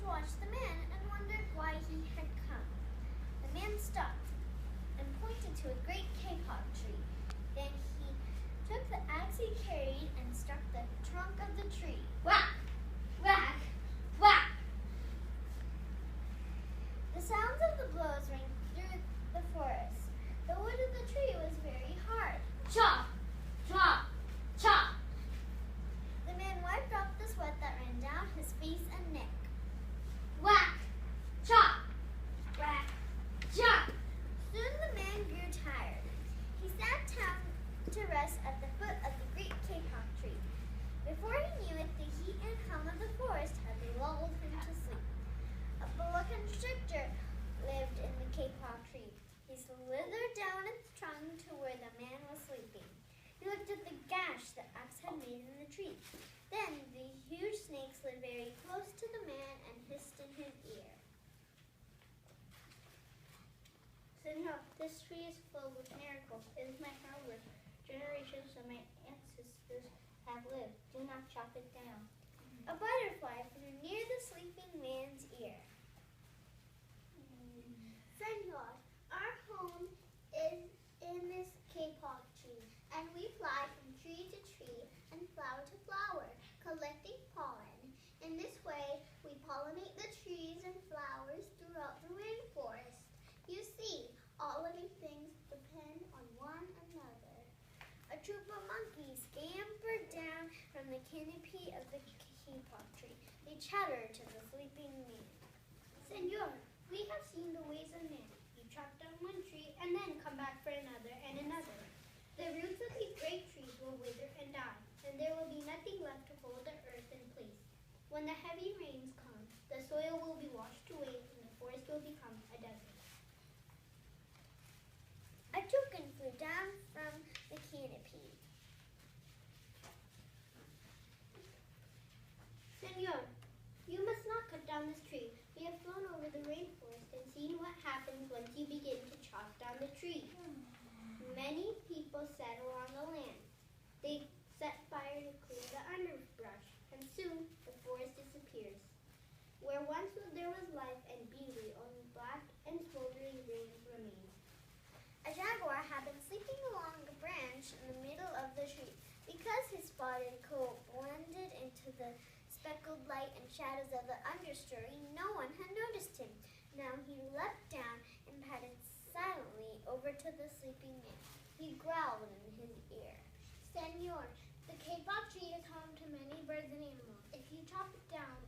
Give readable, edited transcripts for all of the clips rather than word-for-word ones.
watched the man and wondered why he had come. The man stopped and pointed to a great kapok tree. Then he took the axe he carried and struck the trunk of the tree. Whack! Whack! Whack! The sounds of the blows rang through the forest. The wood of the tree was very hard. Chop! Chop! Chop! The man wiped off the sweat that ran down his face and neck. Whack! Chop! Whack! Chop! Soon the man grew tired. He sat down to rest at the foot of the great kapok tree. Before he knew it, the heat and hum of the forest had lulled him to sleep. A boa constrictor lived in the kapok tree. He slithered down its trunk to where the man was sleeping. He looked at the gash the axe had made in the tree. Then the huge snake slid very close to the man and hissed in his ear. Senor, this tree is filled with miracles. It is my hard work. Generations of my ancestors have lived. Do not chop it down. A butterfly flew near the sleeping man's ear. Senor, our home is in this kapok tree, and we fly from tree to tree and flower to flower, collecting pollen. In this way, we pollinate the trees and flowers throughout the rainforest. You see, all living things depend on one another. A troop of monkeys scampered down from the canopy of the kapok tree. They chattered to the sleeping man. Senor, we have seen the ways of man. You chop down one tree and then come back for another and another. The roots of these great trees will wither and die, and there will be nothing left to hold the earth in place. When the heavy rains come, the soil will be washed away and the forest will become a desert. A toucan flew down from the canopy. Senor, you must not cut down this tree. We have flown over the rainforest and seen what happens once you begin to chop down the tree. Many people settle on the land. They set fire to clear the underbrush, and soon the forest disappears. Where once there was life and beauty, only black and smoldering ruins remain. A jaguar had been sleeping along a branch in the middle of the tree. Because his spotted coat blended into the speckled light and shadows of the understory, no one had noticed him. Now he leapt down and padded silently over to the sleeping man. He growled in his ear. Senor, the kapok tree is home to many birds and animals. If you chop it down,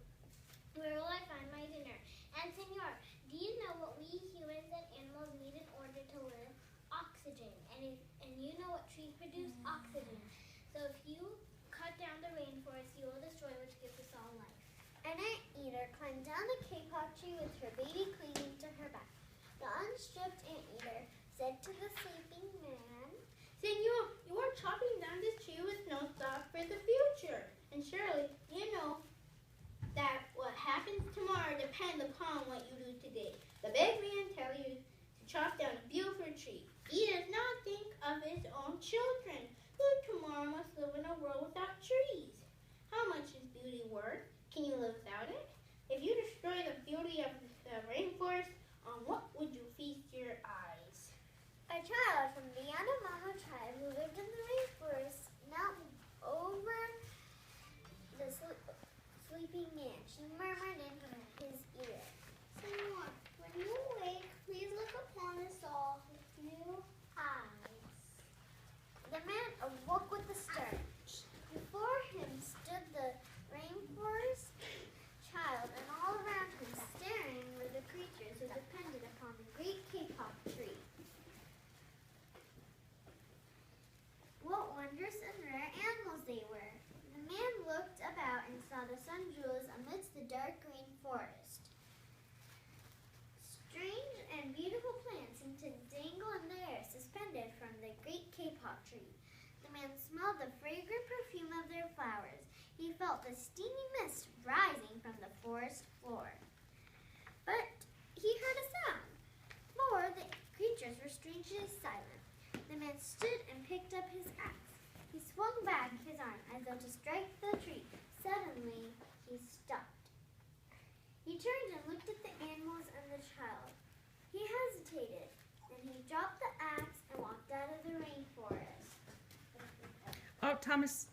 where will I find my dinner? And senor, do you know what we humans and animals need in order to live? Oxygen. And you know what trees produce? Oxygen. So if you cut down the rainforest, you will destroy which gives us all life. An anteater climbed down the kapok tree with her baby clinging to her back. The unstripped anteater said to the sleeping man, Senor, you are chopping down this tree with no thought for the future. And surely you know that what happens tomorrow depends upon what you do today. The big man tells you to chop down a beautiful tree. He does not think of his own children, who tomorrow must live in a world without trees. How much is beauty worth? Can you live without it? If you destroy the beauty of the rainforest, on what would you feast your eyes? A child from the Yanomamo tribe who lived in the rainforest knelt over the sleeping man. She murmured in his ear, Senor, when you awake, please look upon us all with new eyes. The man awoke with a start. Before him stood the rainforest child, and all around him, staring, were the creatures who depended upon the great kapok tree. What wondrous and rare animals they were! The man looked about and saw the sun jewels amidst the dark green forest. Strange and beautiful plants seemed to dangle in the air, suspended from the great kapok tree. The man smelled the fragrant perfume of their flowers. He felt the steamy mist rising from the forest floor. But he heard a sound. For the creatures were strangely silent. The man stood and picked up his axe. He swung back his arm as though to strike the tree. Suddenly, he stopped. He turned child. He hesitated. Then he dropped the axe and walked out of the rainforest. Oh, Thomas,